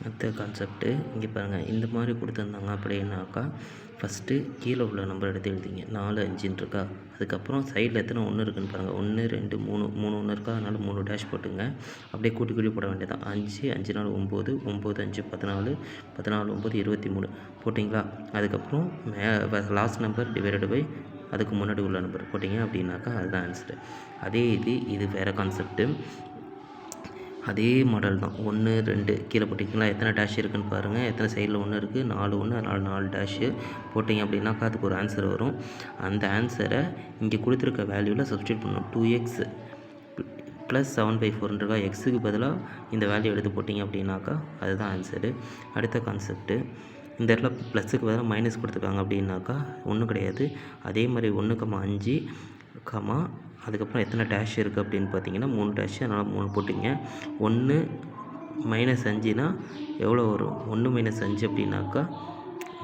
அடுத்த கான்செப்ட்டு இங்கே பாருங்கள். இந்த மாதிரி கொடுத்துருந்தாங்க அப்படின்னாக்கா ஃபஸ்ட்டு கீழே உள்ள நம்பர் எடுத்து எழுதிங்க. 4 5ன்னு இருக்கா, அதுக்கப்புறம் சைடில் எத்தனை 1 இருக்குதுன்னு பாருங்கள். 1 2 3 1 இருக்கா, அதனால் 3 டேஷ் போட்டுங்க. அப்படியே கூட்டி கூட்டி போட வேண்டியதான். 5 5 4 9 9 5 14 14 9 23 போட்டிங்களா. அதுக்கப்புறம் லாஸ்ட் நம்பர் டிவைடட் பை அதுக்கு முன்னாடி உள்ள நம்பர் போட்டிங்க அப்படின்னாக்கா அதுதான் ஆன்சரு. அதே இது வேறு கான்செப்ட்டு. அதே மாடல் தான். 1 2 கீழே போட்டிங்களா, எத்தனை டேஷ் இருக்குதுன்னு பாருங்கள். எத்தனை சைடில் 1 இருக்குது, 4 1, அதனால் 4 டேஷு போட்டிங்க அப்படின்னாக்கா அதுக்கு ஒரு ஆன்சர் வரும். அந்த ஆன்சரை இங்கே கொடுத்துருக்க வேல்யூவில் சப்ஸ்டியூட் பண்ணணும். 2x + 7/4 எக்ஸுக்கு பதிலாக இந்த வேல்யூ எடுத்து போட்டிங்க அப்படின்னாக்கா அதுதான் ஆன்சரு. அடுத்த கான்செப்ட்டு, இந்த இடத்துல ப்ளஸுக்கு பதிலாக மைனஸ் கொடுத்துருக்காங்க அப்படின்னாக்கா ஒன்றும் கிடையாது. அதே மாதிரி 1,5, அதுக்கப்புறம் எத்தனை டேஷ் இருக்குது அப்படின்னு பார்த்தீங்கன்னா 3 டேஷ், அதனால் 3 போட்டிங்க. 1 - 5னா எவ்வளோ வரும்? 1 - 5 அப்படின்னாக்கா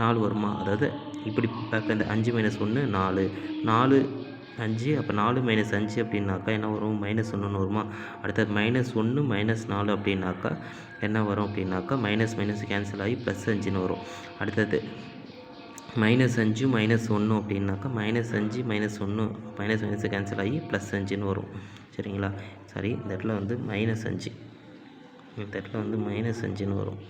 4 வருமா? அதாவது இப்படி பார்க்க இந்த 5 - 1 4 4 5, அப்போ 4 - 5 அப்படின்னாக்கா என்ன வரும்? -1ன்னு வருமா? அடுத்தது -1 -4 அப்படின்னாக்கா என்ன வரும் அப்படின்னாக்கா மைனஸ் மைனஸ் கேன்சல் ஆகி +5ன்னு வரும். அடுத்தது -5 -1 அப்படின்னாக்கா -5 -1 மைனஸ் மைனஸ் கேன்சல் ஆகி +5ன்னு வரும். சரிங்களா? சரி, இந்த இடத்துல வந்து -5, இந்த இடத்துல வந்து -5ன்னு வரும்.